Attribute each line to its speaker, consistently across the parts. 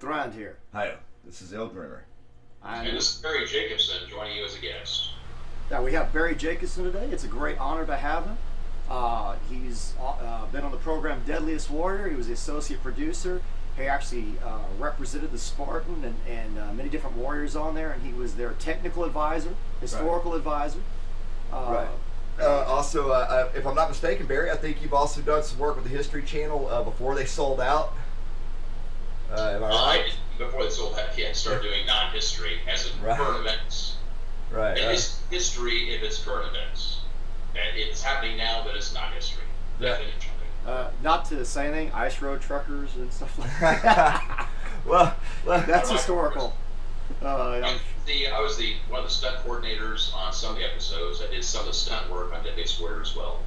Speaker 1: Thrand here.
Speaker 2: Hi, this is Eldgrimmer.
Speaker 3: And this is Barry Jacobsen joining you as a guest.
Speaker 1: Now we have Barry Jacobsen today. It's a great honor to have him. He's been on the program Deadliest Warrior. He was the associate producer. He actually represented the Spartan and many different warriors on there, and he was their technical advisor, historical advisor.
Speaker 2: Right. Also, if I'm not mistaken, Barry, I think you've also done some work with the History Channel before they sold out. Am I right?
Speaker 3: Before they sold out, yeah, started doing non-history as in current events.
Speaker 2: Right.
Speaker 3: And it's history if it's current events. And it's happening now, but it's not history. Definitively.
Speaker 1: Not to say anything, ice road truckers and stuff like that.
Speaker 2: well,
Speaker 1: that's historical.
Speaker 3: I was one of the stunt coordinators on some of the episodes. I did some of the stunt work on Deadliest Warriors as well.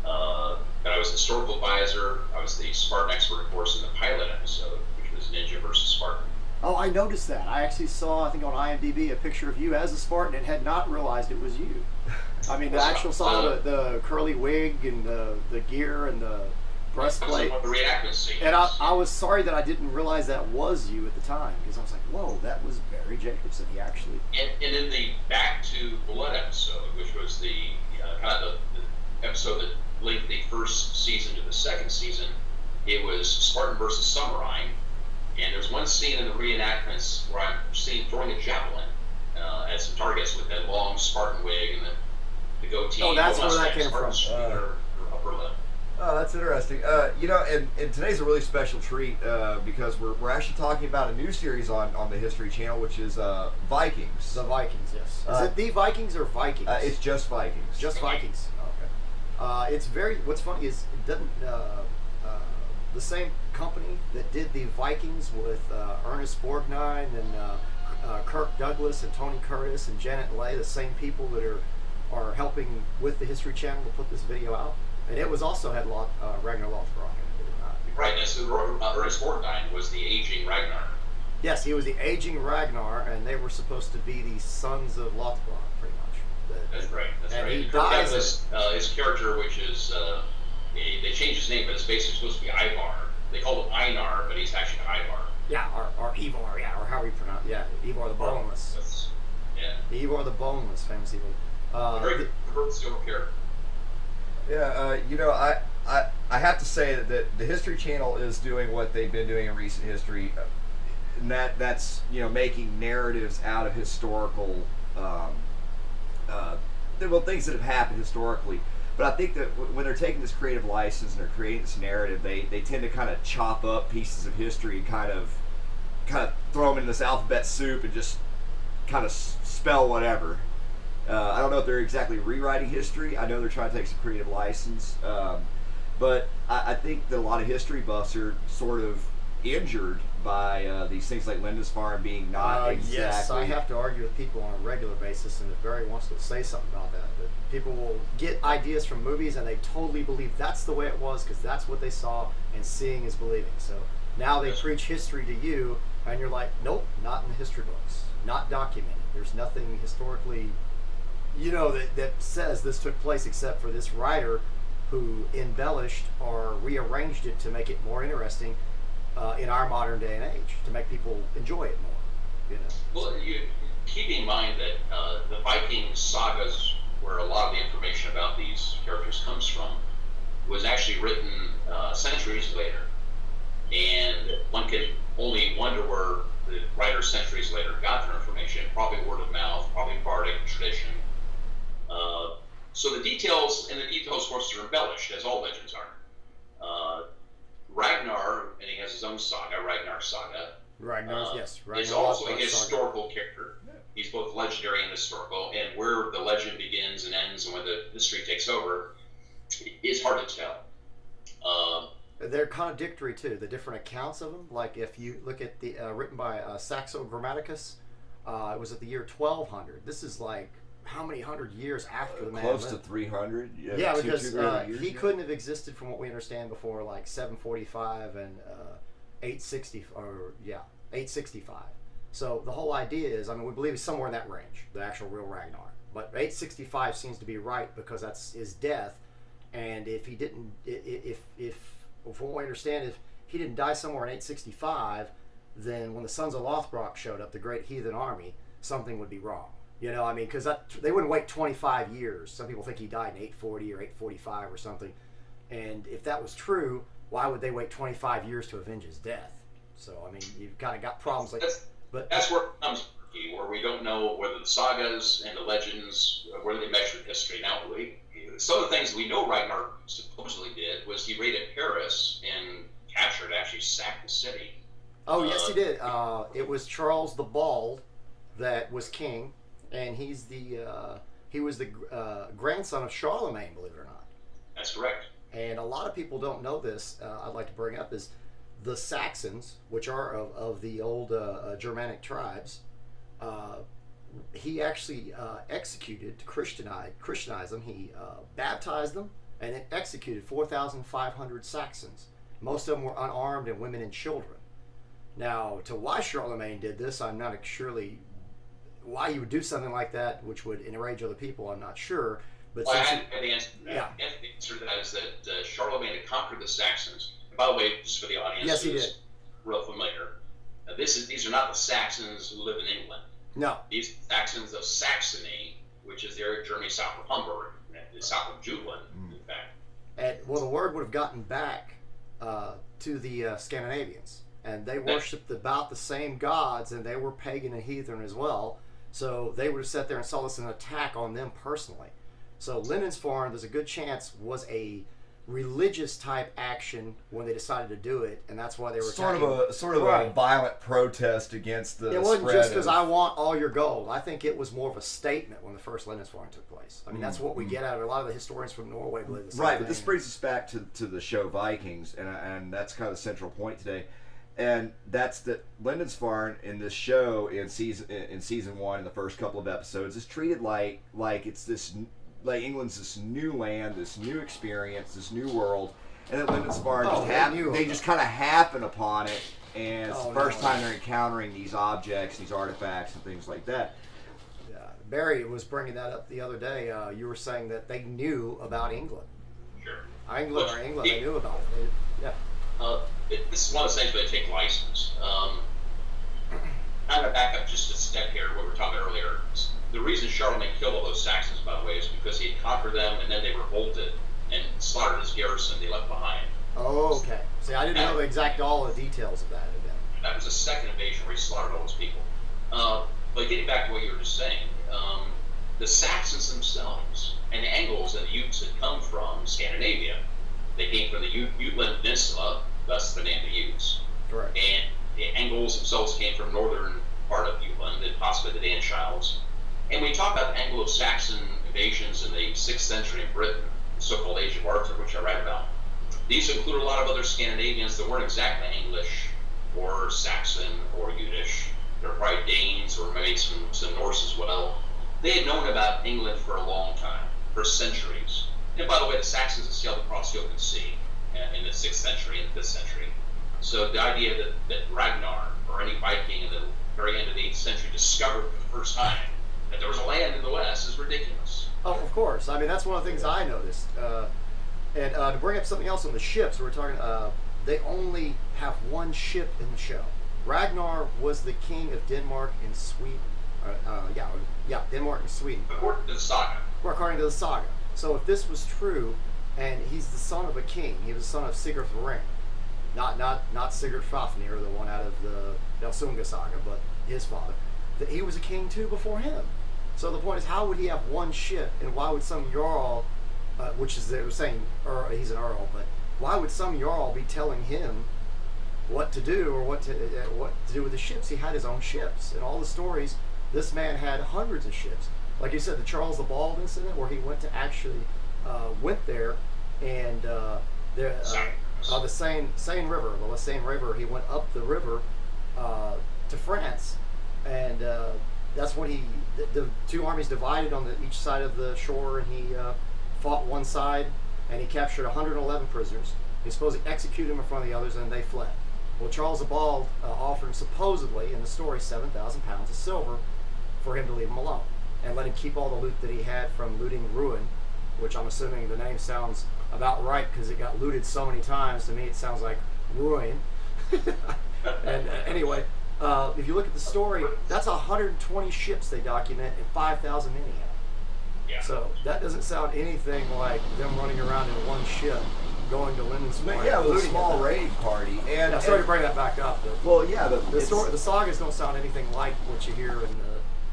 Speaker 3: But I was the historical advisor. I was the Spartan expert, of course, in the pilot episode, which was Ninja versus Spartan.
Speaker 1: Oh, I noticed that. I actually saw, I think on IMDb, a picture of you as a Spartan and had not realized it was you. I mean, the actual saw the curly wig and the gear and the breastplate.
Speaker 3: The reenactment scene.
Speaker 1: And I was sorry that I didn't realize that was you at the time, because I was like, whoa, that was Barry Jacobsen. He actually...
Speaker 3: And in the Back to Blood episode, which was the kind of the episode that linked the first season to the second season, it was Spartan versus Samurai. And there's one scene in the reenactments where I'm seen throwing a javelin at some targets with that long Spartan wig and the goatee.
Speaker 1: Oh, that's where that came from.
Speaker 3: Or upper lip.
Speaker 2: Oh, that's interesting. And today's a really special treat because we're actually talking about a new series on the History Channel, which is Vikings.
Speaker 1: The Vikings, yes. Is it the Vikings or Vikings?
Speaker 2: It's just Vikings.
Speaker 1: Just Vikings. Okay. It's very. What's funny is it doesn't. The same company that did the Vikings with Ernest Borgnine and Kirk Douglas and Tony Curtis and Janet Leigh, the same people that are helping with the History Channel to put this video out. And it was also had Ragnar Lothbrok in it.
Speaker 3: Right, and so Ernest Borgnine was the aging Ragnar.
Speaker 1: Yes, he was the aging Ragnar, and they were supposed to be the sons of Lothbrok, pretty much.
Speaker 3: That's right.
Speaker 1: And
Speaker 3: right.
Speaker 1: he dies.
Speaker 3: His character, which is they changed his name, but it's basically supposed to be Ivar. They call him Einar, but he's actually Ivar.
Speaker 1: Yeah, or Ivar, yeah, or how we pronounce it. Yeah, Ivar the Boneless.
Speaker 3: Yeah.
Speaker 1: Ivar the Boneless, famous evil.
Speaker 3: Very controversial character.
Speaker 2: Yeah, I have to say that the History Channel is doing what they've been doing in recent history, and that's making narratives out of historical, things that have happened historically. But I think that when they're taking this creative license and they're creating this narrative, they tend to kind of chop up pieces of history and kind of throw them in this alphabet soup and just kind of spell whatever. I don't know if they're exactly rewriting history. I know they're trying to take some creative license. But I think that a lot of history buffs are sort of injured by these things like Lindisfarne being not exactly...
Speaker 1: Yes, I have to argue with people on a regular basis, and if Barry wants to say something about that, people will get ideas from movies and they totally believe that's the way it was because that's what they saw, and seeing is believing. So now they preach history to you, and you're like, nope, not in the history books, not documented. There's nothing historically... that says this took place except for this writer who embellished or rearranged it to make it more interesting in our modern day and age, to make people enjoy it more.
Speaker 3: Well, you keep in mind that the Viking sagas, where a lot of the information about these characters comes from, was actually written centuries later. And one can only wonder where the writers centuries later got their information, probably word of mouth, probably bardic tradition. So the details, of course, are embellished, as all legends are. Ragnar, and he has his own saga, Ragnar's saga.
Speaker 1: Yes. Ragnar
Speaker 3: is also a
Speaker 1: Lothbrok's
Speaker 3: historical
Speaker 1: saga.
Speaker 3: character. Yeah. He's both legendary and historical, and where the legend begins and ends and when the history takes over is hard to tell.
Speaker 1: They're contradictory, too, the different accounts of them. Like, if you look at the written by Saxo Grammaticus, it was at the year 1200. This is like... how many hundred years after the man
Speaker 2: close
Speaker 1: lived?
Speaker 2: to 300.
Speaker 1: Yeah, because he
Speaker 2: ago.
Speaker 1: couldn't have existed from what we understand before like 745 and 865. So the whole idea is, we believe he's somewhere in that range, the actual real Ragnar. But 865 seems to be right because that's his death. And if he didn't, if from what we understand, if he didn't die somewhere in 865, then when the sons of Lothbrok showed up, the great heathen army, something would be wrong. You know, I mean, because they wouldn't wait 25 years. Some people think he died in 840 or 845 or something. And if that was true, why would they wait 25 years to avenge his death? So, I mean, you've kind of got problems like that.
Speaker 3: That's where it comes murky, where we don't know whether the sagas and the legends, where they measure history. Now, some of the things we know Ragnar supposedly did was he raided Paris and captured, actually sacked the city.
Speaker 1: Oh, yes, he did. It was Charles the Bald that was king, and he was the grandson of Charlemagne, believe it or not.
Speaker 3: That's correct.
Speaker 1: And a lot of people don't know this. I'd like to bring up is the Saxons, which are of the old Germanic tribes. He actually executed to Christianize them. He baptized them and then executed 4,500 Saxons. Most of them were unarmed and women and children. Now, to why Charlemagne did this, I'm not surely why he would do something like that, which would enrage other people. I'm not sure. But
Speaker 3: well, the answer to that is that Charlemagne had conquered the Saxons. And by the way, just for the audience,
Speaker 1: yes, he did.
Speaker 3: Real familiar. These are not the Saxons who live in England.
Speaker 1: No.
Speaker 3: These are Saxons of Saxony, which is the area of Germany south of Hamburg, south of Jutland, in fact.
Speaker 1: And well, the word would have gotten back to the Scandinavians, and they worshipped about the same gods, and they were pagan and heathen as well. So they would have sat there and saw this as an attack on them personally. So Lindisfarne, there's a good chance, was a religious type action when they decided to do it, and that's why they were
Speaker 2: sort of a violent protest against the.
Speaker 1: It wasn't just because I want all your gold. I think it was more of a statement when the first Lindisfarne took place. I mean, that's what we get out of it. A lot of the historians from Norway believe the same thing.
Speaker 2: But this brings us back to the show Vikings, and that's kind of the central point today. And that's that Lindisfarne in this show in season 1, in the first couple of episodes, is treated like it's this. Like England's this new land, this new experience, this new world, and that Lindisfarne they just kind of happen upon it, and it's the first time they're encountering these objects, these artifacts, and things like that.
Speaker 1: Yeah, Barry was bringing that up the other day. You were saying that they knew about England.
Speaker 3: Sure.
Speaker 1: England, they knew about it.
Speaker 3: This is one of the things where they take license. I'm going to back up just a step here, what we were talking earlier. The reason Charlemagne killed all those Saxons, by the way, is because he had conquered them, and then they revolted and slaughtered his garrison they left behind.
Speaker 1: Oh, okay. See, I didn't know all the details of that event.
Speaker 3: That was the second invasion where he slaughtered all those people. But getting back to what you were just saying, the Saxons themselves and the Angles and the Utes had come from Scandinavia. They came from the Jutland Peninsula, thus the name the Utes.
Speaker 1: Correct.
Speaker 3: And the Angles themselves came from northern part of Jutland and possibly the Danschilds. And we talk about Anglo-Saxon invasions in the 6th century in Britain, the so-called Age of Arthur, which I write about. These include a lot of other Scandinavians that weren't exactly English or Saxon or Yiddish. There were probably Danes or maybe some Norse as well. They had known about England for a long time, for centuries. And by the way, the Saxons had sailed across the open sea in the 6th century and the 5th century. So the idea that Ragnar or any Viking in the very end of the 8th century discovered for the first time that there was a land in the West is ridiculous.
Speaker 1: Oh, of course. I mean, that's one of the things I noticed. And to bring up something else on the ships, we're talking. They only have one ship in the show. Ragnar was the king of Denmark and Sweden. Denmark and Sweden.
Speaker 3: According to the saga.
Speaker 1: According to the saga. So if this was true, and he's the son of a king, he was the son of Sigurd the Ring, not Sigurd Fafnir, the one out of the Delsunga saga, but his father. That he was a king too before him. So the point is, how would he have one ship, and why would some Jarl, which is they were saying he's an earl, but why would some Jarl be telling him what to do or what to do with the ships? He had his own ships. In all the stories, this man had hundreds of ships. Like you said, the Charles the Bald incident, where he went to actually went there, and the Seine River. He went up the river to France, and that's when the two armies divided on each side of the shore, and he fought one side, and he captured 111 prisoners. He supposedly executed them in front of the others, and they fled. Well, Charles the Bald offered him, supposedly, in the story, 7,000 pounds of silver for him to leave him alone and let him keep all the loot that he had from looting Ruin, which I'm assuming the name sounds about right because it got looted so many times. To me, it sounds like Ruin. And anyway, if you look at the story, that's 120 ships they document and 5,000 men he had.
Speaker 3: Yeah.
Speaker 1: So that doesn't sound anything like them running around in one ship going to Lindisfarne.
Speaker 2: Yeah, with a
Speaker 1: looting
Speaker 2: small
Speaker 1: at that.
Speaker 2: raiding party. And
Speaker 1: Yeah, sorry to bring that back up. But
Speaker 2: well, yeah,
Speaker 1: the sagas don't sound anything like what you hear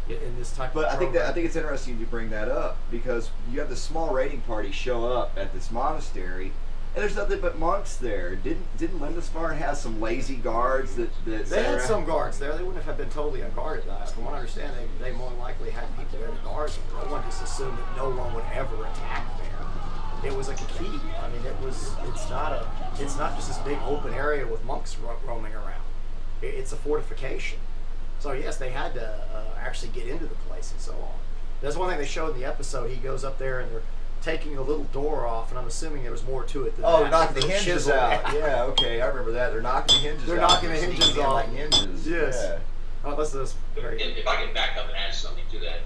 Speaker 1: in this type
Speaker 2: But
Speaker 1: of
Speaker 2: I
Speaker 1: program.
Speaker 2: think it's interesting you bring that up because you have this small raiding party show up at this monastery, and there's nothing but monks there. Didn't Lindisfarne have some lazy guards that
Speaker 1: They had some guards there. They wouldn't have been totally unguarded. From what I understand, they more than likely had people there to guard them. No one just assumed that no one would ever attack there. It was like a key. I mean, it's not just this big open area with monks roaming around. It's a fortification. So yes, they had to actually get into the place and so on. That's one thing they showed in the episode. He goes up there and they're taking the little door off, and I'm assuming there was more to it than that.
Speaker 2: they're knocking the
Speaker 1: Little
Speaker 2: hinges
Speaker 1: chisel.
Speaker 2: out. Yeah, okay, I remember that. They're knocking the hinges out.
Speaker 1: They're knocking the
Speaker 2: Sneaking
Speaker 1: hinges
Speaker 2: in
Speaker 1: off.
Speaker 2: like ninjas.
Speaker 1: Yes.
Speaker 2: Yeah.
Speaker 1: Oh, this is very.
Speaker 3: If I can back up and add something to that,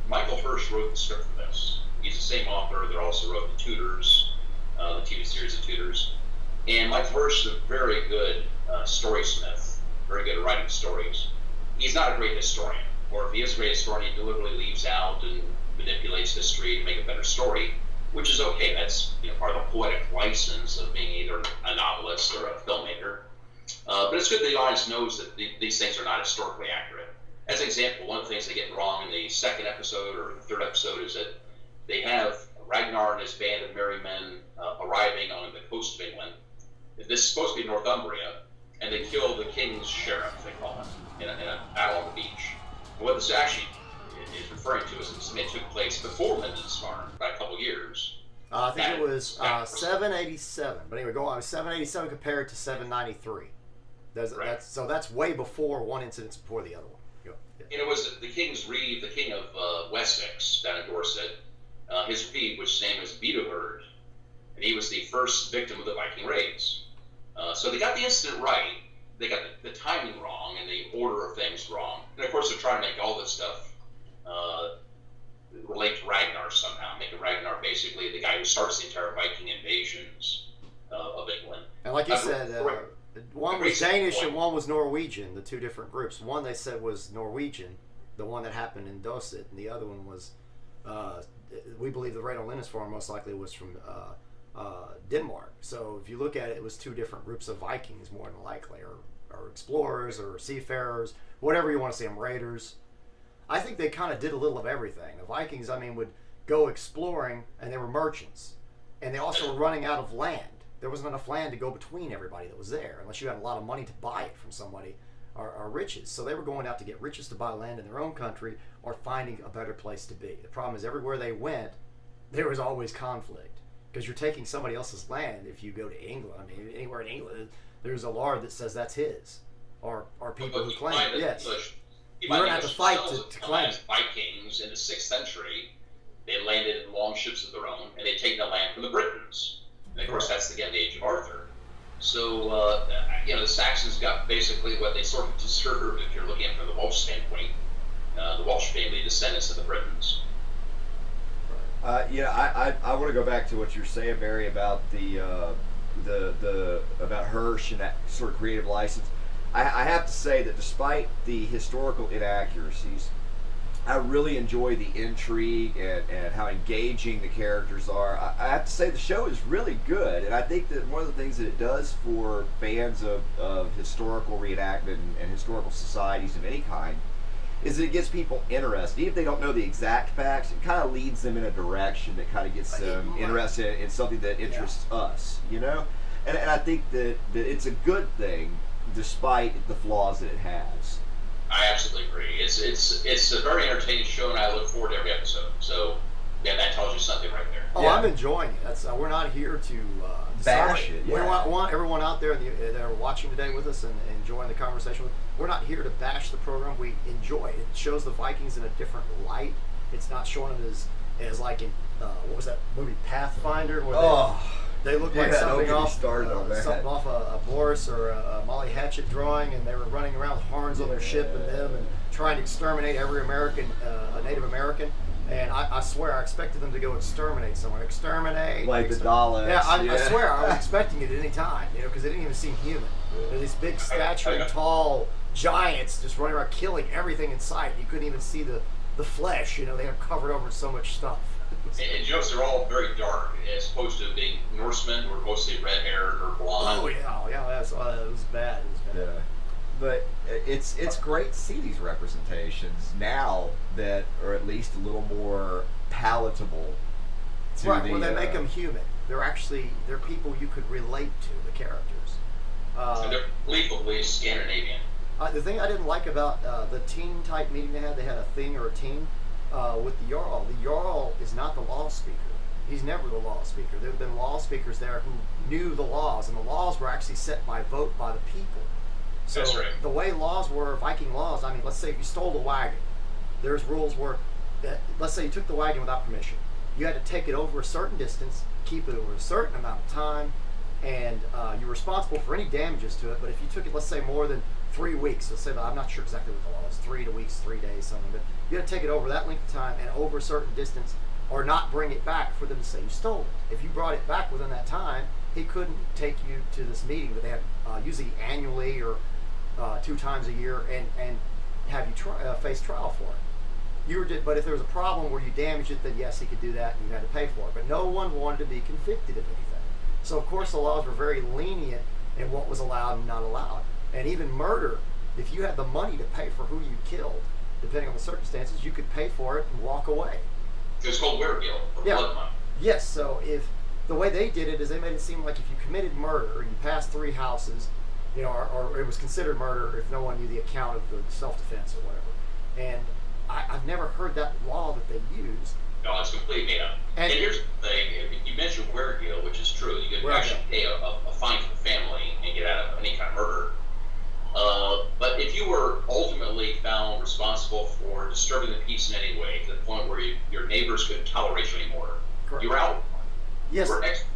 Speaker 3: Michael Hirsch wrote the script for this. He's the same author that also wrote The Tudors, the TV series The Tudors. And Michael Hirsch is a very good storysmith, very good at writing stories. He's not a great historian, or if he is a great historian, he deliberately leaves out and manipulates history to make a better story, which is okay. That's part of the poetic license of being either a novelist or a filmmaker. But it's good that the audience knows that these things are not historically accurate. As an example, one of the things they get wrong in the second episode or the third episode is that they have Ragnar and his band of merry men arriving on the coast of England. This is supposed to be Northumbria, and they kill the king's sheriff, they call it, in a battle on the beach. And what this actually is referring to is something that took place before Lindisfarne by a couple years.
Speaker 1: I think it was 787. But anyway, go on. 787 compared to 793. So that's way before one incident before the other one. Yeah.
Speaker 3: And it was the King's Reeve, the King of Wessex down in Dorset. His reeve, which his name was Beethoven, and he was the first victim of the Viking raids. So they got the incident right. They got the timing wrong and the order of things wrong. And of course, they're trying to make all this stuff relate to Ragnar somehow. Make Ragnar basically the guy who starts the entire Viking invasions of England.
Speaker 1: And like you said, one was Danish and one was Norwegian, the two different groups. One they said was Norwegian, the one that happened in Dorset, and the other one was, we believe the raid on Lindisfarne most likely was from Denmark. So if you look at it, it was two different groups of Vikings more than likely, or explorers or seafarers, whatever you want to say them, raiders. I think they kind of did a little of everything. The Vikings, would go exploring, and they were merchants. And they also were running out of land. There wasn't enough land to go between everybody that was there, unless you had a lot of money to buy it from somebody, or riches. So they were going out to get riches to buy land in their own country, or finding a better place to be. The problem is everywhere they went, there was always conflict. Because you're taking somebody else's land if you go to England. Anywhere in England, there's a law that says that's his. Or people who claim it. Yes.
Speaker 3: You
Speaker 1: don't have to fight to claim it.
Speaker 3: Vikings in the 6th century, they landed in long ships of their own, and they'd taken the land from the Britons. And of course, that's again the Age of Arthur. So, the Saxons got basically what they sort of deserved if you're looking at it from the Welsh standpoint. The Welsh being the descendants of the Britons.
Speaker 2: I want to go back to what you're saying, Barry, about about Hirsch and that sort of creative license. I have to say that despite the historical inaccuracies, I really enjoy the intrigue and how engaging the characters are. I have to say the show is really good, and I think that one of the things that it does for fans of historical reenactment and historical societies of any kind is that it gets people interested. Even if they don't know the exact facts, it kind of leads them in a direction that kind of gets them interested in something that interests us, And I think that it's a good thing, despite the flaws that it has.
Speaker 3: I absolutely agree. It's a very entertaining show, and I look forward to every episode. So, yeah, that tells you something right there.
Speaker 1: Oh, yeah. I'm enjoying it. We're not here to
Speaker 2: bash it. Yeah.
Speaker 1: We want everyone out there that are watching today with us and enjoying the conversation. We're not here to bash the program. We enjoy it. It shows the Vikings in a different light. It's not showing them as like in what was that movie Pathfinder? Where they look like something off a Boris or a Molly Hatchet drawing, and they were running around with horns on their ship and trying to exterminate every American, a Native American. And I swear, I expected them to go exterminate someone. Exterminate.
Speaker 2: Like the Daleks.
Speaker 1: Yeah, I swear, I was expecting it at any time, because they didn't even seem human. They're these big, statured, tall giants just running around killing everything in sight. You couldn't even see the flesh. They have covered over so much stuff.
Speaker 3: And you notice they're all very dark, as opposed to being Norsemen who are mostly red-haired or blonde.
Speaker 1: Oh yeah, it was bad.
Speaker 2: Yeah. But it's great to see these representations now that are at least a little more palatable to
Speaker 1: right, well, they make them human. They're people you could relate to, the characters.
Speaker 3: And they're believably Scandinavian.
Speaker 1: The thing I didn't like about the team type meeting they had a thing or a team with the Jarl. The Jarl is not the law speaker. He's never the law speaker. There have been law speakers there who knew the laws, and the laws were actually set by vote by the people. So
Speaker 3: That's right.
Speaker 1: The way laws were, Viking laws, let's say if you stole the wagon, there's rules where, let's say you took the wagon without permission. You had to take it over a certain distance, keep it over a certain amount of time, and you're responsible for any damages to it. But if you took it, let's say more than 3 weeks, let's say, I'm not sure exactly what the law is, 3 weeks, 3 days, something, but you had to take it over that length of time and over a certain distance, or not bring it back for them to say you stole it. If you brought it back within that time, he couldn't take you to this meeting that they have usually annually or 2 times a year and have you face trial for it. But if there was a problem where you damaged it, then yes, he could do that and you had to pay for it. But no one wanted to be convicted of anything. So of course the laws were very lenient in what was allowed and not allowed. And even murder, if you had the money to pay for who you killed, depending on the circumstances, you could pay for it and walk away.
Speaker 3: It was called weregild, or blood money.
Speaker 1: Yes, so if the way they did it is they made it seem like if you committed murder and you passed 3 houses, or it was considered murder if no one knew the account of the self-defense or whatever. And I've never heard that law that they use.
Speaker 3: No, it's completely made up. And here's the thing, you mentioned weregild, which is true. You could actually pay a fine to the family and get out of any kind of murder. But if you were ultimately found responsible for disturbing the peace in any way, to the point where your neighbors couldn't tolerate you anymore,
Speaker 1: Correct.
Speaker 3: You were out.
Speaker 1: Yes.
Speaker 3: You were executed.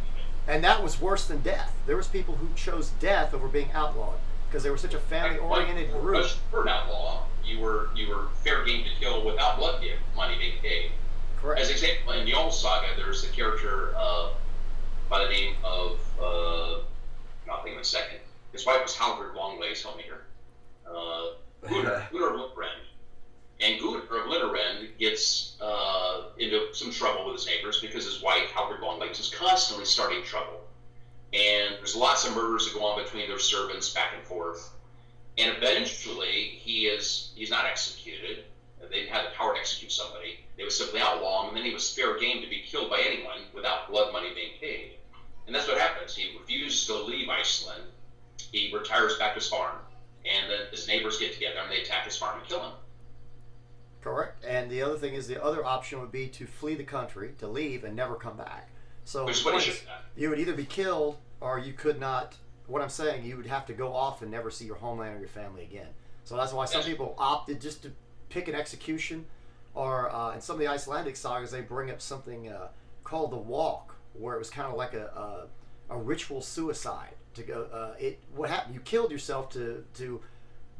Speaker 1: And that was worse than death. There was people who chose death over being outlawed because they were such a family-oriented group.
Speaker 3: You were an outlaw. You were fair game to kill without blood money being paid.
Speaker 1: Correct.
Speaker 3: As an example, in the old saga, there's a character by the name of I'll think of a second. His wife was Halvard Longlegs, help me here. Gunnar of Linderend. And Gunnar of Linderend gets into some trouble with his neighbors because his wife, Halvard Longlegs, is constantly starting trouble. And there's lots of murders that go on between their servants back and forth. And eventually, he's not executed. They had the power to execute somebody. They would simply outlaw him, and then he was fair game to be killed by anyone without blood money being paid. And that's what happens. He refuses to leave Iceland. He retires back to his farm. And then his neighbors get together, and they attack his farm and kill him.
Speaker 1: Correct. And the other thing is, the other option would be to flee the country, to leave, and never come back. So you would either be killed, or you could not. What I'm saying, you would have to go off and never see your homeland or your family again. So that's why some people opted just to pick an execution, or in some of the Icelandic sagas, they bring up something called the walk, where it was kind of like a ritual suicide. To go, what happened? You killed yourself to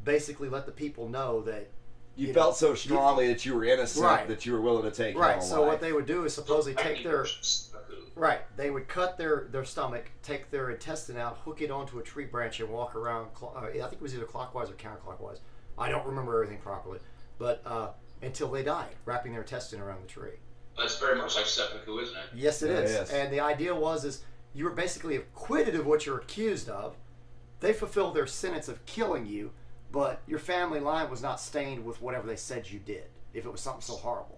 Speaker 1: basically let the people know that
Speaker 2: you felt so strongly that you were innocent,
Speaker 1: right,
Speaker 2: that you were willing to take your own
Speaker 1: So
Speaker 2: life.
Speaker 1: What they would do is supposedly take their they would cut their stomach, take their intestine out, hook it onto a tree branch, and walk around. I think it was either clockwise or counterclockwise. I don't remember everything properly, but until they died, wrapping their intestine around the tree.
Speaker 3: That's very much like seppuku, isn't it?
Speaker 1: Yes, it is.
Speaker 2: Yes.
Speaker 1: And the idea is you were basically acquitted of what you're accused of. They fulfilled their sentence of killing you, but your family line was not stained with whatever they said you did, if it was something so horrible.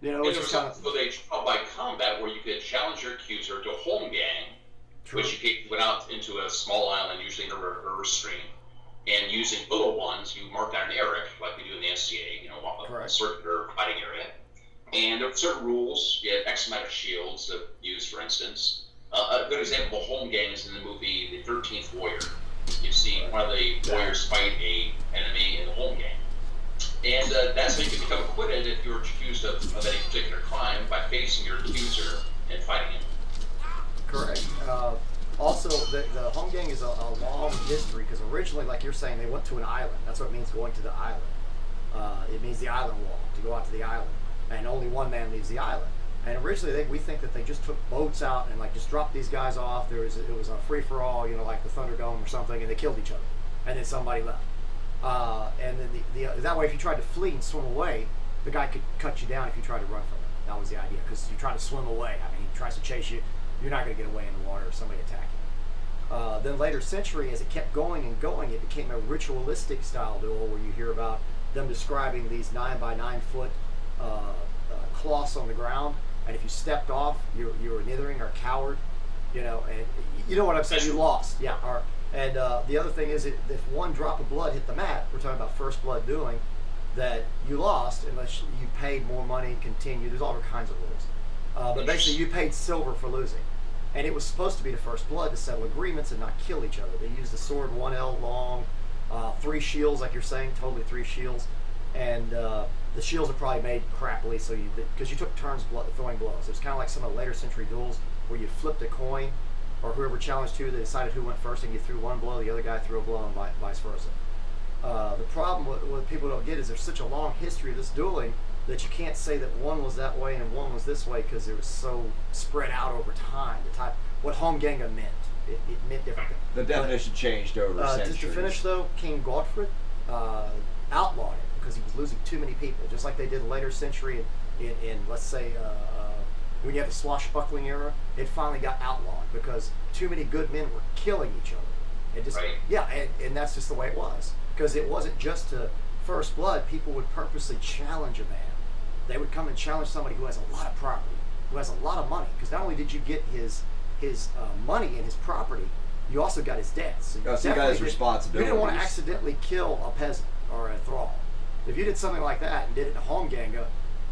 Speaker 3: And there was something they trial by combat where you could challenge your accuser to a holmgang, which you went out into a small island, usually in a river stream, and using willow wands, you mark out an eric, like we do in the SCA, a circular fighting area. And there were certain rules. You had X amount of shields to use, for instance. A good example of holmgang is in the movie The 13th Warrior. You see one of the warriors fight a enemy in the holmgang. And that's how you can become acquitted if you're accused of any particular crime, by facing your accuser and fighting him.
Speaker 1: Correct. Also, the holmgang is a long history, because originally, like you're saying, they went to an island. That's what it means, going to the island. It means the island wall, to go out to the island. and only one man leaves the island. And originally, we think that they just took boats out and like just dropped these guys off. It was a free for all, like the Thunderdome or something, and they killed each other, and then somebody left. And then that way, if you tried to flee and swim away, the guy could cut you down if you tried to run from him. That was the idea, because you're trying to swim away. I mean, he tries to chase you, you're not going to get away in the water if somebody attacks you. Then later century, as it kept going and going, it became a ritualistic style duel where you hear about them describing these 9 by 9 foot cloths on the ground, and if you stepped off, you were nithering or a coward, and you know what I'm saying. You lost, yeah. And the other thing is, if one drop of blood hit the mat, we're talking about first blood dueling, that you lost unless you paid more money and continued. There's all kinds of rules, but basically you paid silver for losing. And it was supposed to be the first blood to settle agreements and not kill each other. They used the sword 1 L long, 3 shields, like you're saying, totally 3 shields. And the shields are probably made crappily, because you took turns throwing blows. It was kind of like some of the later century duels where you flipped a coin, or whoever challenged two, they decided who went first, and you threw one blow, the other guy threw a blow, and vice versa. The problem, what people don't get, is there's such a long history of this dueling that you can't say that one was that way and one was this way, because it was so spread out over time. What Holmganga meant, it meant different things.
Speaker 2: The definition changed over centuries.
Speaker 1: Just to finish though, King Godfrey outlawed it because he was losing too many people, just like they did later century in let's say when you have the swashbuckling era. It finally got outlawed because too many good men were killing each other. It just and that's just the way it was, because it wasn't just to first blood. People would purposely challenge a man. They would come and challenge somebody who has a lot of property, who has a lot of money, because not only did you get his money and his property, you also got his debts. So
Speaker 2: you got his responsibilities.
Speaker 1: You didn't want to accidentally kill a peasant or a thrall. If you did something like that and did it in Holmganga,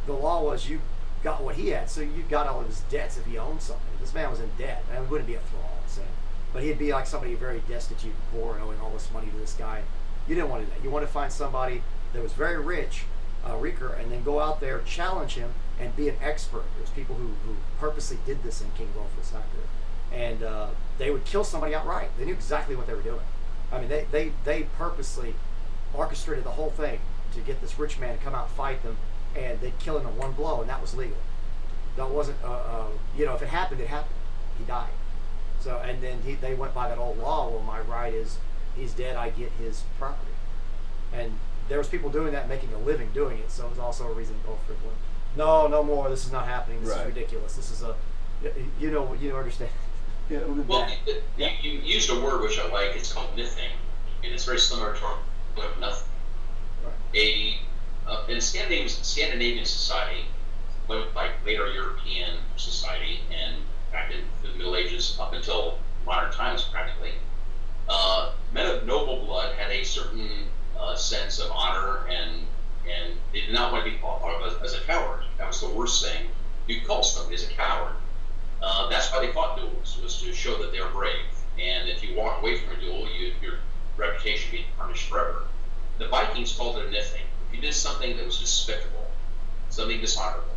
Speaker 1: the law was you got what he had, so you got all of his debts if he owned something. This man was in debt, and it wouldn't be a thrall, I'm saying. But he'd be like somebody very destitute and poor and owing all this money to this guy. You didn't want to do that. You wanted to find somebody that was very rich, Riker, and then go out there, challenge him, and be an expert. There's people who purposely did this in King Wolf's not good. And they would kill somebody outright. They knew exactly what they were doing. I mean, they purposely orchestrated the whole thing to get this rich man to come out and fight them, and they'd kill him in one blow, and that was legal. That wasn't, if it happened, it happened. He died. So, and then they went by that old law, well, my right is, he's dead, I get his property. And there was people doing that, making a living doing it, so it was also a reason to go for it. No more, this is not happening, this is ridiculous. This is you understand.
Speaker 3: Yeah, you used a word which I like, it's called mything, and it's very similar to nothing. Right. In Scandinavian society, like later European society, and back in the Middle Ages up until modern times practically, men of noble blood had a certain sense of honor, and they did not want to be thought of as a coward. That was the worst thing you could call somebody as a coward. That's why they fought duels, was to show that they were brave. And if you walk away from a duel, your reputation would be tarnished forever. The Vikings called it a nithing. If you did something that was despicable, something dishonorable,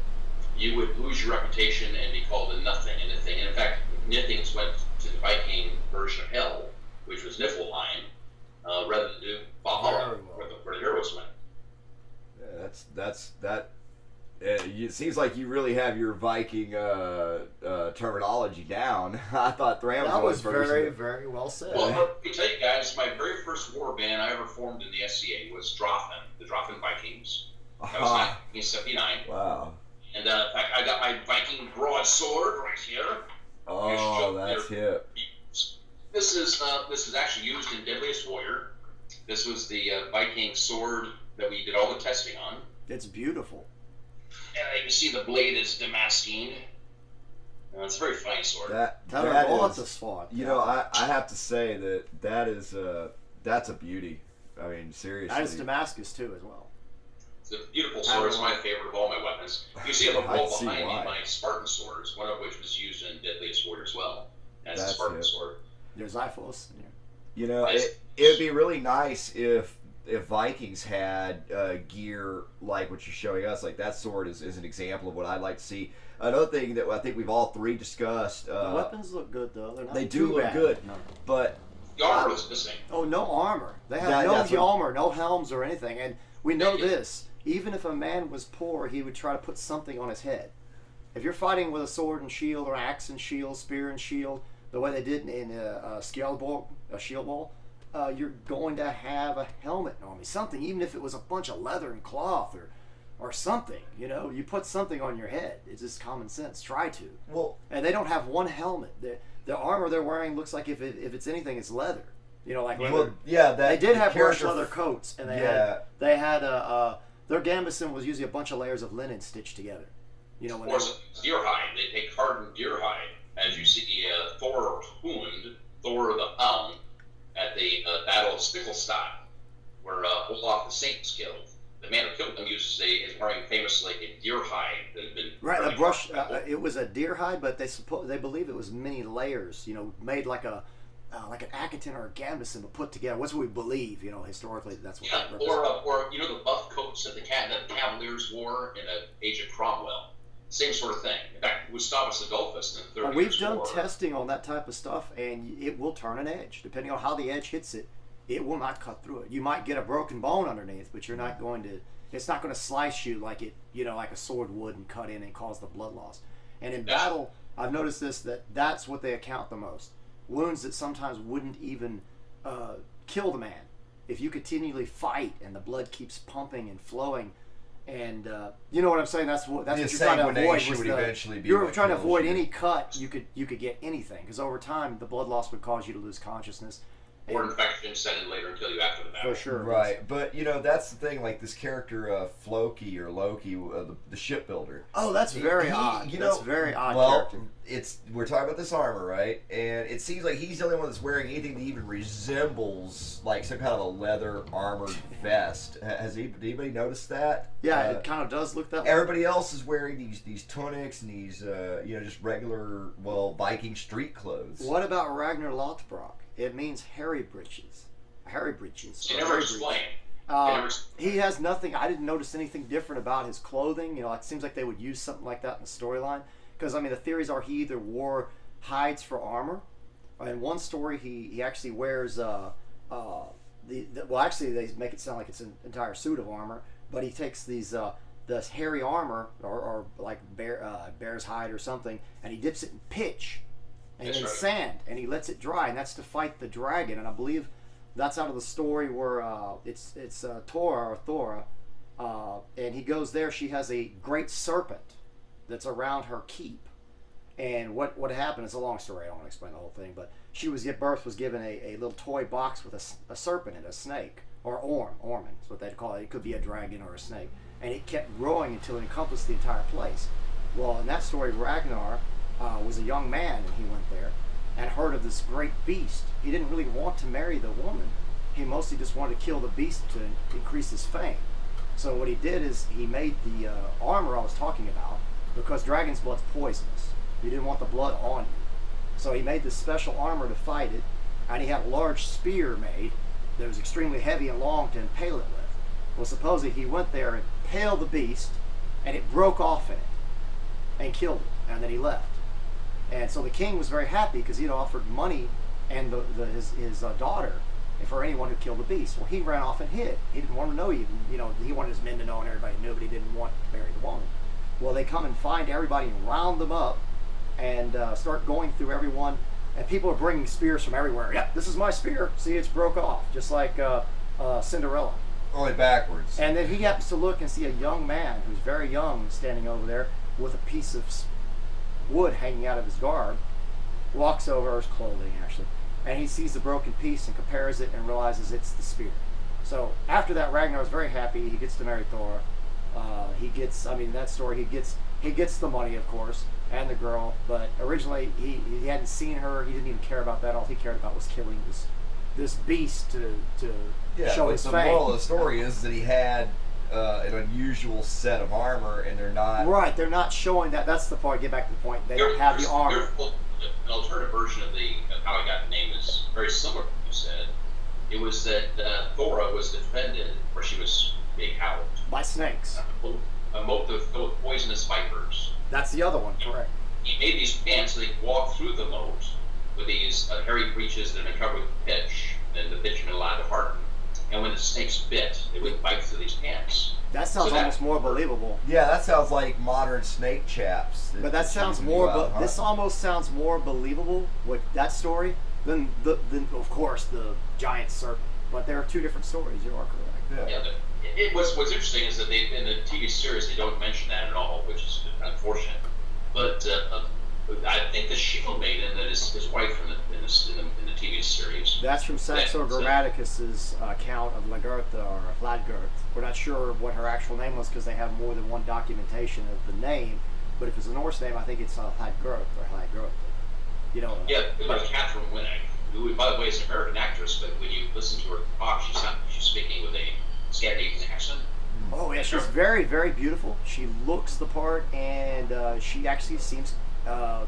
Speaker 3: you would lose your reputation and be called a nothing, a nithing. And in fact, nithings went to the Viking version of hell, which was Niflheim, rather than to Valhalla, where the heroes went.
Speaker 2: Yeah, that's that. It seems like you really have your Viking terminology down. I thought Thrand was
Speaker 1: very, very well said.
Speaker 3: Well, let me tell you guys, my very first war band I ever formed in the SCA was Drathen, the Drathen Vikings. That was 1979.
Speaker 2: Wow.
Speaker 3: And in fact, I got my Viking broadsword right here.
Speaker 2: Oh, that's hip.
Speaker 3: This is actually used in Deadliest Warrior. This was the Viking sword that we did all the testing on.
Speaker 1: It's beautiful.
Speaker 3: And you can see the blade is damascene. It's a very fine sword.
Speaker 2: That
Speaker 1: is
Speaker 2: a
Speaker 1: sword.
Speaker 2: You know, I have to say that's a beauty. I mean, seriously.
Speaker 1: And it's Damascus too, as well.
Speaker 3: It's a beautiful sword. It's my favorite of all my weapons. You see on the wall behind me my Spartan swords, one of which was used in Deadliest Warrior as well. That's a Spartan sword.
Speaker 1: There's Xiphos in here.
Speaker 2: You know, it would be really nice if Vikings had gear like what you're showing us. Like that sword is an example of what I'd like to see. Another thing that I think we've all three discussed.
Speaker 1: The weapons look good though. They're not
Speaker 2: they do look
Speaker 1: bad.
Speaker 2: good,
Speaker 1: No.
Speaker 2: but
Speaker 3: the armor was missing.
Speaker 1: Oh, no armor. They have no armor, no helms or anything. And we know this. even if a man was poor, he would try to put something on his head. If you're fighting with a sword and shield, or axe and shield, spear and shield, the way they did in a shield ball, you're going to have a helmet on me, something, even if it was a bunch of leather and cloth or something. You know, you put something on your head. It's just common sense. Try to.
Speaker 2: Well,
Speaker 1: and they don't have one helmet. The armor they're wearing looks like if it's anything, it's leather. You know, like leather.
Speaker 2: Well, yeah,
Speaker 1: they did have brushed leather coats, and they had their gambeson was usually a bunch of layers of linen stitched together. You know,
Speaker 3: of course, deer hide. They take hardened deer hide, as you see Thor Hund, Thor the Hound, at the Battle of Stiklestad, where Olaf the Saint was killed. The man who killed him is wearing famously a deer hide that had been
Speaker 1: right. A brush. It was a deer hide, but they believe it was many layers. You know, made like an Akaton or a gambeson, but put together. What's what we believe? You know, historically, that's what.
Speaker 3: Yeah, or you know the buff coats that the Cavaliers wore in the Age of Cromwell. Same sort of thing. In fact, Gustavus Adolphus in the 30s.
Speaker 1: We've done testing on that type of stuff, and it will turn an edge. Depending on how the edge hits it, it will not cut through it. You might get a broken bone underneath, but you're not going to. It's not going to slice you like it, you know, like a sword would and cut in and cause the blood loss. And in battle, I've noticed that's what they account the most. Wounds that sometimes wouldn't even kill the man. If you continually fight and the blood keeps pumping and flowing. And you know what I'm saying? That's what you're trying to avoid. You're trying to avoid any cut. You could get anything, because over time the blood loss would cause you to lose consciousness.
Speaker 3: Or infection set in later and kill you after the battle.
Speaker 1: For sure.
Speaker 2: Right, but you know that's the thing. Like this character Floki or Loki, the shipbuilder.
Speaker 1: Oh, that's very odd. That's very odd character.
Speaker 2: We're talking about this armor, right? And it seems like he's the only one that's wearing anything that even resembles like some kind of a leather armored vest. Has anybody noticed that?
Speaker 1: Yeah, it kind of does look that way.
Speaker 2: Everybody else is wearing these tunics and these just regular Viking street clothes.
Speaker 1: What about Ragnar Lothbrok? It means hairy breeches. Hairy breeches.
Speaker 3: You never explain.
Speaker 1: He has nothing. I didn't notice anything different about his clothing. You know, it seems like they would use something like that in the storyline. Because, I mean, the theories are he either wore hides for armor. In one story, he actually wears, actually, they make it sound like it's an entire suit of armor. But he takes this hairy armor, or like bear's hide or something, and he dips it in pitch. And in sand, and he lets it dry, and that's to fight the dragon. And I believe that's out of the story where it's Thora, and he goes there. She has a great serpent that's around her keep. And what happened? It's a long story. I don't want to explain the whole thing, but birth was given a little toy box with a serpent and a snake, or ormen is what they'd call it. It could be a dragon or a snake, and it kept growing until it encompassed the entire place. Well, in that story, Ragnar was a young man, and he went there and heard of this great beast. He didn't really want to marry the woman. He mostly just wanted to kill the beast to increase his fame. So what he did is he made the armor I was talking about, because dragon's blood's poisonous. He didn't want the blood on you. So he made this special armor to fight it, and he had a large spear made that was extremely heavy and long to impale it with. Well, supposedly he went there and impaled the beast, and it broke off in it and killed it, and then he left. And so the king was very happy because he'd offered money and his daughter for anyone who killed the beast. Well, he ran off and hid. He didn't want to know even. You know, he wanted his men to know and everybody knew, but he didn't want to marry the woman. Well, they come and find everybody and round them up and start going through everyone. And people are bringing spears from everywhere. Yep, this is my spear. See, it's broke off, just like Cinderella.
Speaker 2: Only backwards.
Speaker 1: And then he happens to look and see a young man who's very young standing over there with a piece of wood hanging out of his garb, walks over, his clothing actually, and he sees the broken piece and compares it and realizes it's the spear. So after that, Ragnar is very happy. He gets to marry Thora. That story, he gets the money, of course, and the girl, but originally he hadn't seen her. He didn't even care about that. All he cared about was killing this beast to show his fame.
Speaker 2: The moral of the story is that he had an unusual set of armor, and they're not
Speaker 1: showing that. That's the point. Get back to the point. They don't have the armor.
Speaker 3: An alternative version of how I got the name is very similar to what you said. It was that Thora was defended, where she was being howled
Speaker 1: by snakes,
Speaker 3: a moat of poisonous vipers.
Speaker 1: That's the other one, correct?
Speaker 3: He made these pants so they could walk through the moat with these hairy breeches that had been covered with pitch, and the pitch had been allowed to harden. and when the snakes bit, they would bite through these pants.
Speaker 1: That sounds almost more believable.
Speaker 2: Yeah, that sounds like modern snake chaps.
Speaker 1: But that sounds more. But this almost sounds more believable with that story than of course the giant serpent. But there are two different stories. You are correct.
Speaker 3: Yeah. What's interesting is that they in the TV series they don't mention that at all, which is unfortunate. But I think the shield maiden that is his wife in the TV series.
Speaker 1: That's from Saxo Grammaticus's account of Lagertha or Hladgert. We're not sure what her actual name was because they have more than one documentation of the name. But if it's a Norse name, I think it's Hladgert or Hladgert. You know.
Speaker 3: Yeah, like Catherine Winnick, who, by the way, is an American actress, but when you listen to her talk, she's speaking with a Scandinavian accent.
Speaker 1: Oh yeah, she's very, very beautiful. She looks the part, and she actually seems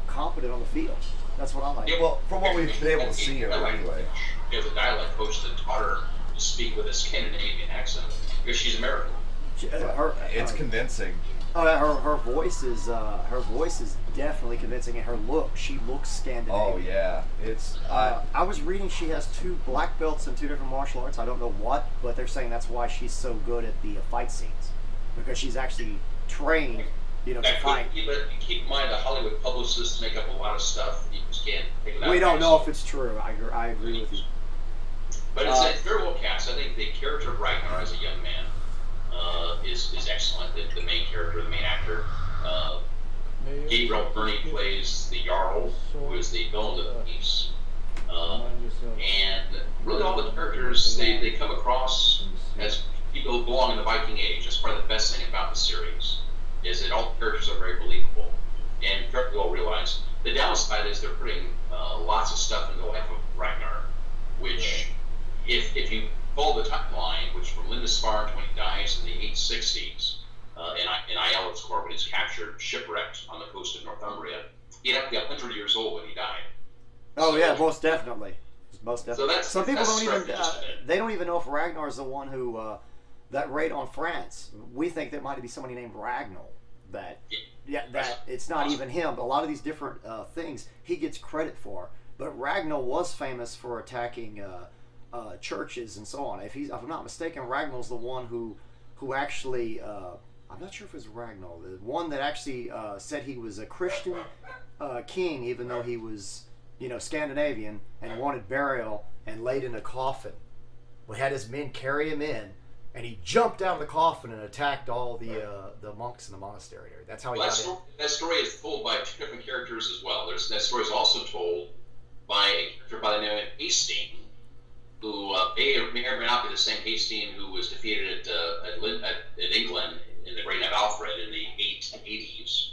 Speaker 1: competent on the field. That's what I like.
Speaker 2: Yeah, well, from what we've been able to see her anyway.
Speaker 3: There's a dialect coach that taught her to speak with a Scandinavian accent because she's American.
Speaker 2: It's convincing.
Speaker 1: Her voice is definitely convincing, and her look, she looks Scandinavian.
Speaker 2: Oh yeah, it's.
Speaker 1: I was reading she has 2 black belts in 2 different martial arts. I don't know what, but they're saying that's why she's so good at the fight scenes because she's actually trained, to fight.
Speaker 3: But keep in mind the Hollywood publicists make up a lot of stuff. You just can't.
Speaker 1: We don't know if it's true. I agree with you.
Speaker 3: But it's very well cast. I think the character of Ragnar as a young man is excellent. The main character, the main actor. Gabriel Byrne plays the Jarl, who is the villain of the piece. And really all the characters, they come across as people who belong in the Viking Age. That's probably the best thing about the series, is that all the characters are very believable and very well realized. The downside is they're putting lots of stuff in the life of Ragnar, which, if you follow the timeline, which from Lindisfarne when he dies in the 860s, in Aiello's court when he's captured, shipwrecked on the coast of Northumbria, he'd have to be 100 years old when he died.
Speaker 1: Oh yeah, most definitely. Most definitely.
Speaker 3: So
Speaker 1: some people don't even they don't even know if Ragnar is the one who that raid on France. We think there might be somebody named Ragnall. That it's not even him. A lot of these different things he gets credit for, but Ragnall was famous for attacking churches and so on. If I'm not mistaken, Ragnall's the one who actually I'm not sure if it was Ragnall, the one that actually said he was a Christian king, even though he was Scandinavian and wanted burial and laid in a coffin. We had his men carry him in, and he jumped out of the coffin and attacked all the monks in the monastery. That's how he got in.
Speaker 3: That story is told by 2 different characters as well. That story is also told by a character by the name of Hasting, who may or may not be the same Hasting who was defeated at England in the Reign of Alfred in the 880s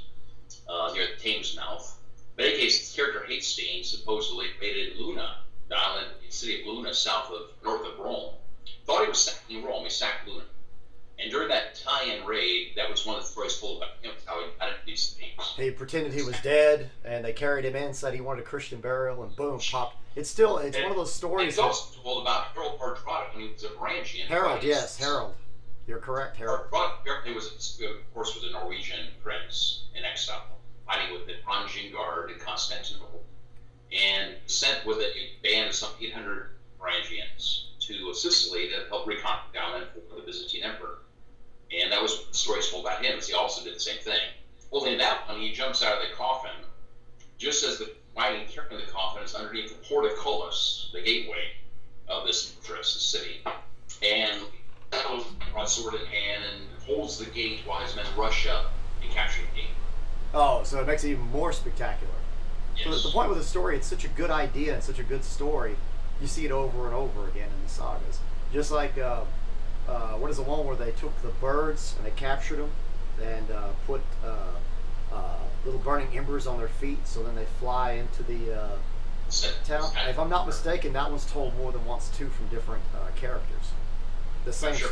Speaker 3: near the Thames mouth. But in any case, this character Hasting supposedly invaded Luna, the island, the city of Luna, north of Rome. Thought he was sacking Rome. He sacked Luna. And during that tie-in raid, that was one of the stories told about him, how he got into these things.
Speaker 1: He pretended he was dead, and they carried him in, said he wanted a Christian burial, and boom, popped. It's one of those stories.
Speaker 3: It's also told about Harold Hardrada when he was a Varangian.
Speaker 1: Harold, yes, Harold. You're correct, Harold.
Speaker 3: Hardrada was a Norwegian prince in exile, fighting with the Varangian Guard in Constantinople, and sent with a band of some 800 Varangians to Sicily to help reconquer down there for the Byzantine Emperor. And that was the stories told about him, as he also did the same thing. Only in that one, he jumps out of the coffin, just as the wagon carrying the coffin is underneath the portcullis, the gateway of this fortress, the city. And goes broadsword in hand and holds the gate while his men rush up and capture the gate.
Speaker 1: Oh, so it makes it even more spectacular.
Speaker 3: Yes.
Speaker 1: So the point with the story, it's such a good idea and such a good story. You see it over and over again in the sagas. Just like, what is the one where they took the birds and they captured them and put little burning embers on their feet, so then they fly into the town. If I'm not mistaken, that one's told more than once too from different characters. The same.
Speaker 3: Sure.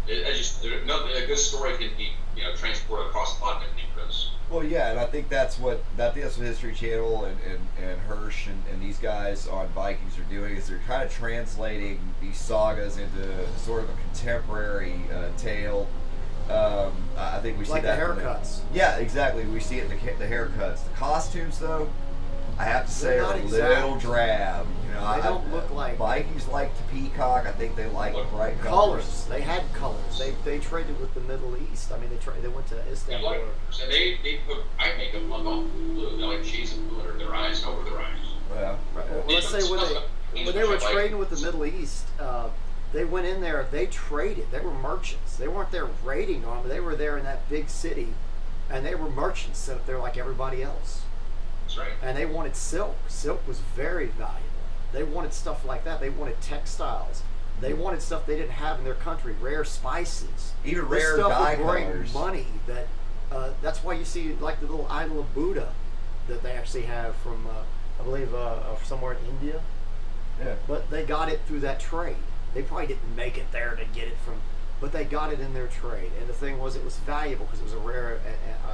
Speaker 3: A good story can be transported across a lot of different eras.
Speaker 2: Well, yeah, and I think that's what History Channel and Hirsch and these guys on Vikings are doing, is they're kind of translating these sagas into sort of a contemporary tale. I think we see
Speaker 1: like
Speaker 2: that.
Speaker 1: Like the haircuts.
Speaker 2: Yeah, exactly. We see it in the haircuts. The costumes, though, I have to say, are a little drab.
Speaker 1: They don't look like
Speaker 2: Vikings liked to peacock. I think they liked bright
Speaker 1: colors. They had colors. They traded with the Middle East. I mean, they went to Istanbul.
Speaker 3: And they put eye makeup on all blue. They like shades of blue under their eyes and over their eyes.
Speaker 2: Yeah.
Speaker 1: Right. Well, let's say when they were trading with the Middle East, they went in there. They traded. They were merchants. They weren't there raiding on them. They were there in that big city, and they were merchants set up there like everybody else.
Speaker 3: That's right.
Speaker 1: And they wanted silk. Silk was very valuable. They wanted stuff like that. They wanted textiles. They wanted stuff they didn't have in their country. Rare spices.
Speaker 2: Even
Speaker 1: this
Speaker 2: rare
Speaker 1: stuff
Speaker 2: dye
Speaker 1: would bring
Speaker 2: colors.
Speaker 1: money. That's why you see like the little idol of Buddha that they actually have from I believe somewhere in India.
Speaker 2: Yeah.
Speaker 1: But they got it through that trade. They probably didn't make it there to get it from, but they got it in their trade. And the thing was, it was valuable because it was a rare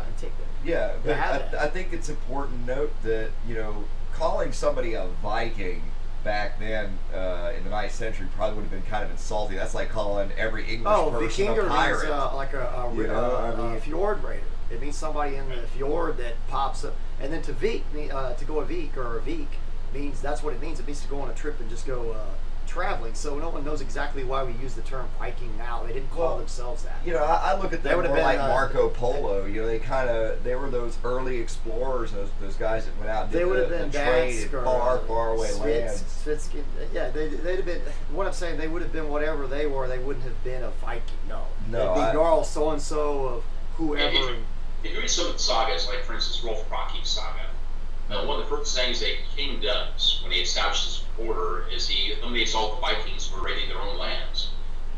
Speaker 1: antiquity.
Speaker 2: Yeah, but I think it's important to note that, calling somebody a Viking back then in the 9th century probably would have been kind of insulting. That's like calling every English person a pirate.
Speaker 1: Means like a fjord raider. It means somebody in the fjord that pops up. And then to Vik, to go a Vik or a Vik means, that's what it means. It means to go on a trip and just go traveling. So no one knows exactly why we use the term Viking now. They didn't call themselves that.
Speaker 2: I look at them more
Speaker 1: been,
Speaker 2: like Marco Polo. They were those early explorers, those guys that went out and did the trade in far away lands.
Speaker 1: Yeah, they'd have been, what I'm saying, they would have been whatever they were. They wouldn't have been a Viking. No. They'd be Jarl so-and-so of whoever.
Speaker 3: If you read some of the sagas, like for instance, Rolf Kraka's saga, one of the first things a king does when he establishes his border is he eliminates all the Vikings who were raiding their own lands.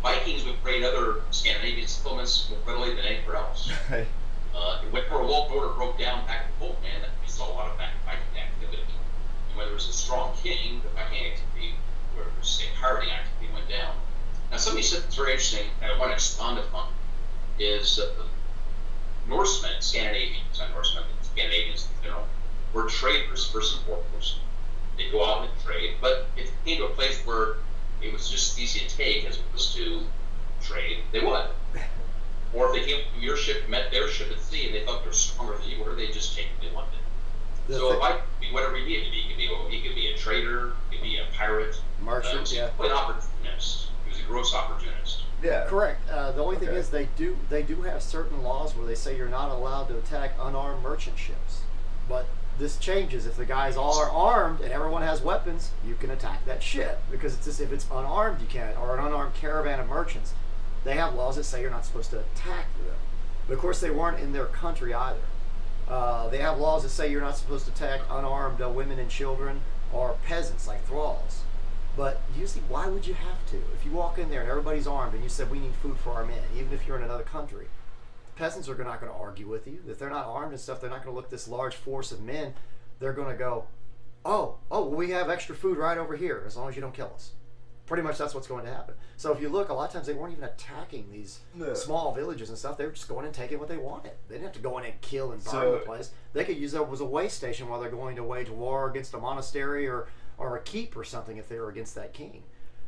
Speaker 3: Vikings would raid other Scandinavian settlements more readily than anywhere else. When the world border broke down back in Poland, we saw a lot of Viking activity. And when there was a strong king, the Viking activity, or say pirating activity, went down. Now, somebody said that's very interesting, and I want to expand upon, is Norsemen, Scandinavians, not Norsemen, but Scandinavians in general, were traders first and foremost. They'd go out and trade, but if it came to a place where it was just easy to take as opposed to trade, they would. Or if they came to your ship, met their ship at sea, and they thought they were stronger than you were, they just take what they wanted. So it might be whatever he needed. He could be a trader, he could be a pirate,
Speaker 1: merchant,
Speaker 3: an opportunist. He was a gross opportunist.
Speaker 2: Yeah.
Speaker 1: Correct. The only thing is they do have certain laws where they say you're not allowed to attack unarmed merchant ships. But this changes if the guys all are armed and everyone has weapons. You can attack that ship because it's just, if it's unarmed you can't, or an unarmed caravan of merchants. They have laws that say you're not supposed to attack them. But of course they weren't in their country either. They have laws that say you're not supposed to attack unarmed women and children or peasants like thralls. But usually, why would you have to? If you walk in there and everybody's armed and you said we need food for our men, even if you're in another country, the peasants are not going to argue with you. If they're not armed and stuff, they're not going to look at this large force of men. They're going to go, oh, well, we have extra food right over here as long as you don't kill us. Pretty much that's what's going to happen. So if you look, a lot of times they weren't even attacking these small villages and stuff. They were just going and taking what they wanted. They didn't have to go in and kill and burn the place. They could use it as a way station while they're going to wage war against a monastery or a keep or something if they were against that king.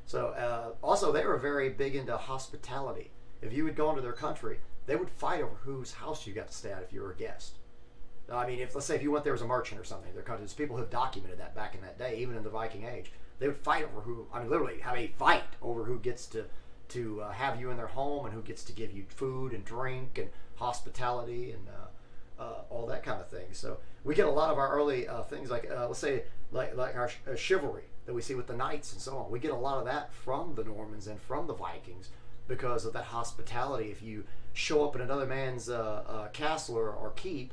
Speaker 1: So also they were very big into hospitality. If you would go into their country, they would fight over whose house you got to stay at if you were a guest. I mean, let's say if you went there as a merchant or something, there's people who have documented that back in that day, even in the Viking Age. They would fight over literally have a fight over who gets to have you in their home and who gets to give you food and drink and hospitality and all that kind of thing. So we get a lot of our early things like let's say like our chivalry that we see with the knights and so on. We get a lot of that from the Normans and from the Vikings because of that hospitality. If you show up in another man's castle or keep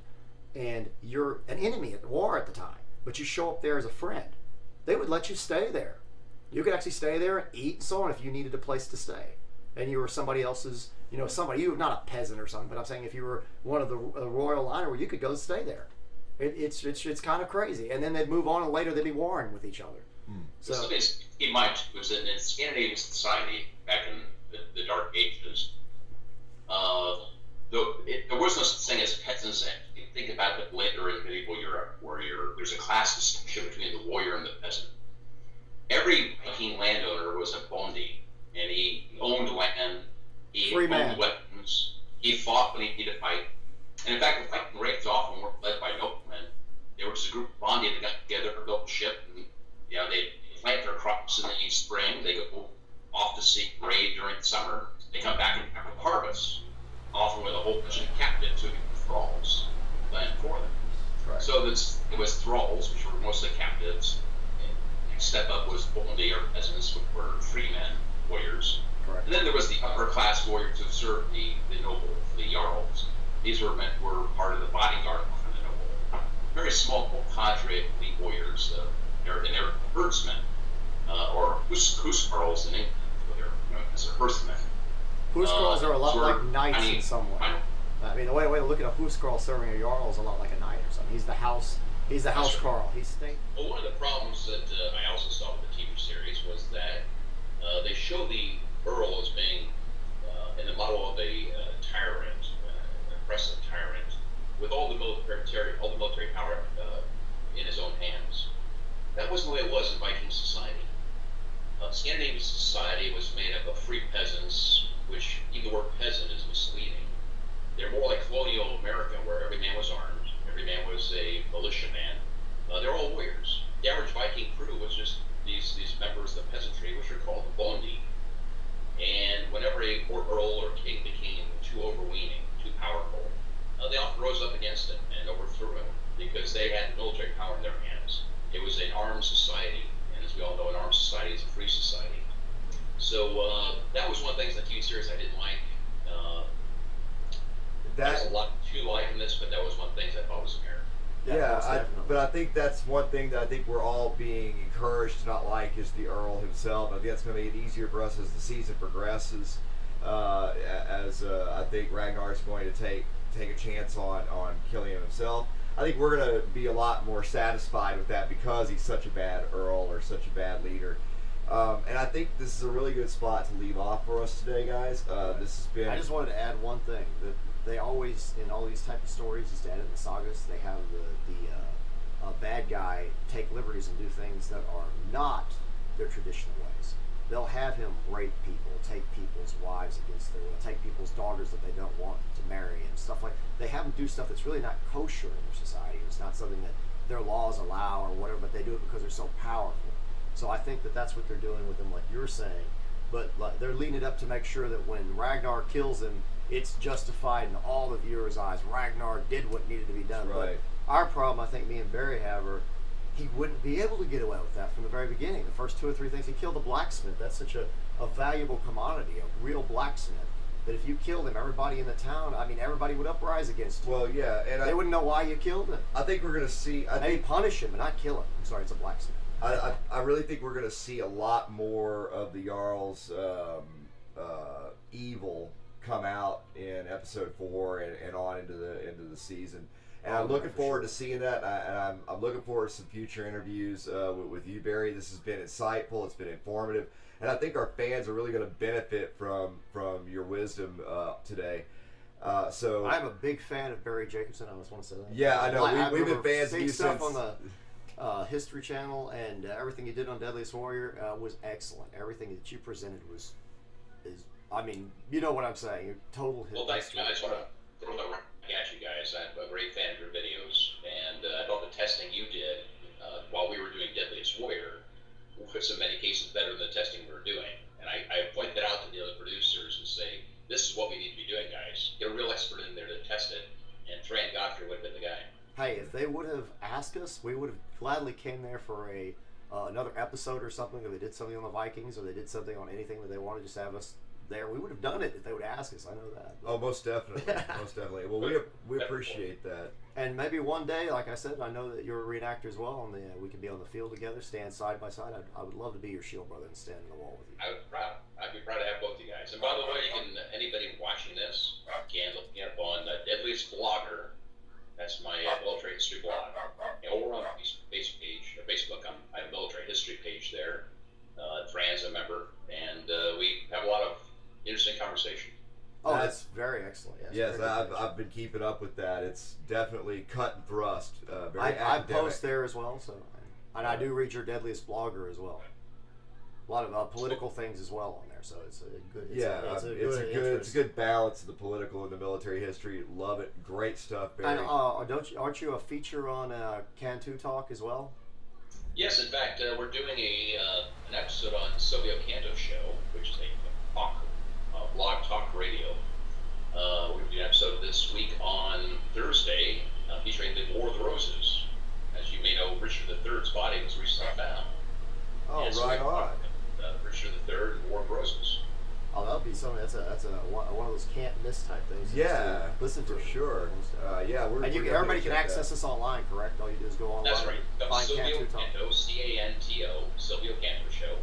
Speaker 1: and you're an enemy at war at the time, but you show up there as a friend, they would let you stay there. You could actually stay there and eat and so on if you needed a place to stay. And you were somebody else's, you were not a peasant or something, but I'm saying if you were one of the royal line, where you could go stay there. It's kind of crazy. And then they'd move on and later they'd be warring with each other.
Speaker 3: So something to keep in mind was that in Scandinavian society back in the Dark Ages, there was no such thing as peasants. You think about it later in medieval Europe, where there's a class distinction between the warrior and the peasant. Every Viking landowner was a bondi, and he owned land, he owned weapons, he fought when he needed to fight. And in fact, the Viking raids often were led by noblemen. They were just a group of bondi that got together, built a ship, and they plant their crops in the spring. They go off to seek raid during the summer. They come back and have a harvest, often with a whole bunch of captives who become thralls planned for them.
Speaker 1: Right.
Speaker 3: So it was thralls, which were mostly captives. And next step up was bondi or peasants, which were freemen, warriors.
Speaker 1: Correct.
Speaker 3: And then there was the upper class warriors who served the nobles, the jarls. These were part of the bodyguard for the noble. Very small cadre of elite warriors. They're herdsmen, or huscarls in England. They're known as a herdsman.
Speaker 1: Huscarls are a lot like knights in some way.
Speaker 3: I
Speaker 1: I mean, the way to look at a huscarl serving a jarl is a lot like a knight or something. He's the house carl. He's state.
Speaker 3: Well, one of the problems that I also saw with the TV series was that they show the Earl as being in the model of a tyrant, an oppressive tyrant, with all the military power in his own hands. That wasn't the way it was in Viking society. Scandinavian society was made up of free peasants, which even the word peasant is misleading. They're more like colonial America, where every man was armed, every man was a militiaman. They're all warriors. The average Viking crew was just these members of the peasantry, which are called the bondi. And whenever a earl or king became too overweening, too powerful, they often rose up against him and overthrew him because they had military power in their hands. It was an armed society, and as we all know, an armed society is a free society. So that was one of the things in the TV series I didn't like. There's a lot to like in this, but that was one of the things I thought was apparent.
Speaker 2: But I think that's one thing that I think we're all being encouraged to not like is the Earl himself. I think that's going to make it easier for us as the season progresses. I think Ragnar is going to take a chance on killing him himself. I think we're going to be a lot more satisfied with that because he's such a bad Earl or such a bad leader. And I think this is a really good spot to leave off for us today, guys. This has been.
Speaker 1: I just wanted to add one thing that they always, in all these type of stories, just to add in the sagas, they have the bad guy take liberties and do things that are not their traditional ways. They'll have him rape people, take people's wives against their will, take people's daughters that they don't want to marry and stuff like. They have him do stuff that's really not kosher in their society. It's not something that their laws allow or whatever, but they do it because they're so powerful. So I think that that's what they're doing with him, like you're saying. But they're leading it up to make sure that when Ragnar kills him, it's justified in all the viewers' eyes. Ragnar did what needed to be done.
Speaker 2: Right.
Speaker 1: But our problem, I think, me and Barry have, are he wouldn't be able to get away with that from the very beginning. The first 2 or 3 things, he killed a blacksmith. That's such a valuable commodity, a real blacksmith. That if you killed him, everybody in the town, I mean, everybody would uprise against you.
Speaker 2: Well, yeah, and
Speaker 1: they wouldn't know why you killed him.
Speaker 2: I think we're going to see.
Speaker 1: Maybe punish him, but not kill him. I'm sorry, it's a blacksmith.
Speaker 2: I really think we're going to see a lot more of the Jarl's evil come out in episode 4 and on into the season. And I'm looking forward to seeing that. And I'm looking forward to some future interviews with you, Barry. This has been insightful. It's been informative, and I think our fans are really going to benefit from your wisdom today. So
Speaker 1: I'm a big fan of Barry Jacobsen. I just want to say that.
Speaker 2: Yeah, I know. We've been fans of you
Speaker 1: stuff
Speaker 2: since
Speaker 1: on the History Channel, and everything you did on Deadliest Warrior was excellent. Everything that you presented is. I mean, you know what I'm saying. You're total.
Speaker 3: Well, thanks, man. I just want to throw that right at you guys. I'm a great fan of your videos, and I thought the testing you did while we were doing Deadliest Warrior was in many cases better than the testing we were doing. And I point that out to the other producers and say, this is what we need to be doing, guys. Get a real expert in there to test it, and Thrand would have been the guy.
Speaker 1: Hey, if they would have asked us, we would have gladly came there for another episode or something. If they did something on the Vikings or they did something on anything that they wanted, just have us there. We would have done it if they would ask us. I know that.
Speaker 2: Oh, most definitely, most definitely. Well, we appreciate that.
Speaker 1: And maybe one day, like I said, I know that you're a reenactor as well, and we could be on the field together, stand side by side. I would love to be your shield brother and stand in the wall with you.
Speaker 3: I'd be proud to have both you guys. And by the way, anybody watching this can look me up on Deadliest Blogger. That's my military history blog. And over on Facebook, I have a military history page there. Thrand's a member, and we have a lot of interesting conversation.
Speaker 1: Oh, that's very excellent.
Speaker 2: Yes, I've been keeping up with that. It's definitely cut and thrust. Very
Speaker 1: I post there as well, and I do read your Deadliest Blogger as well. A lot of political things as well on there, so it's a good.
Speaker 2: It's a good balance of the political and the military history. Love it, great stuff, Barry.
Speaker 1: And aren't you a feature on Cantu Talk as well?
Speaker 3: Yes, in fact, we're doing an Silvio Canto Show, which is a blog talk radio. We're going to do an episode this week on Thursday featuring the War of the Roses. As you may know, Richard III's body was recently found.
Speaker 2: Oh,
Speaker 3: And so
Speaker 2: right
Speaker 3: we
Speaker 2: on.
Speaker 3: talked about, Richard III and the War of the Roses.
Speaker 1: Oh, that'll be something. That's one of those can't miss type things.
Speaker 2: Yeah,
Speaker 1: listen to
Speaker 2: for
Speaker 1: it.
Speaker 2: sure. Yeah, we're
Speaker 1: And
Speaker 2: we're
Speaker 1: everybody
Speaker 2: definitely
Speaker 1: can
Speaker 2: check
Speaker 1: access
Speaker 2: that.
Speaker 1: this online, correct? All you do is go online.
Speaker 3: That's right.
Speaker 1: Find
Speaker 3: Silvio
Speaker 1: Canto Talk.
Speaker 3: Canto, C-A-N-T-O, Silvio Canto Show.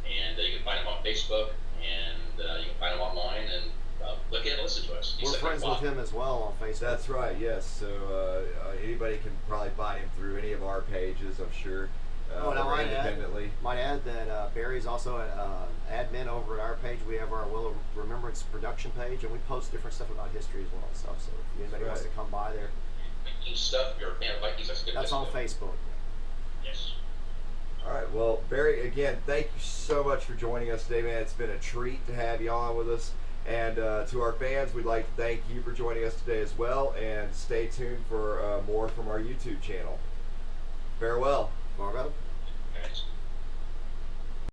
Speaker 3: And you can find him on Facebook, and you can find him online, and look in and listen to us. He's
Speaker 1: We're friends with him as well on Facebook.
Speaker 2: That's right. Yes. So anybody can probably find him through any of our pages, I'm sure.
Speaker 1: Oh, now
Speaker 2: or
Speaker 1: might
Speaker 2: independently.
Speaker 1: might add that Barry's also an admin over at our page. We have our Will of Remembrance production page, and we post different stuff about history as well and stuff. So if anybody wants to come by there,
Speaker 3: Vikings stuff. If you're a fan of Vikings, that's good.
Speaker 1: that's on Facebook.
Speaker 3: Yes.
Speaker 2: All right. Well, Barry, again, thank you so much for joining us today, man. It's been a treat to have you on with us. And to our fans, we'd like to thank you for joining us today as well. And stay tuned for more from our YouTube channel. Farewell.
Speaker 1: Margo?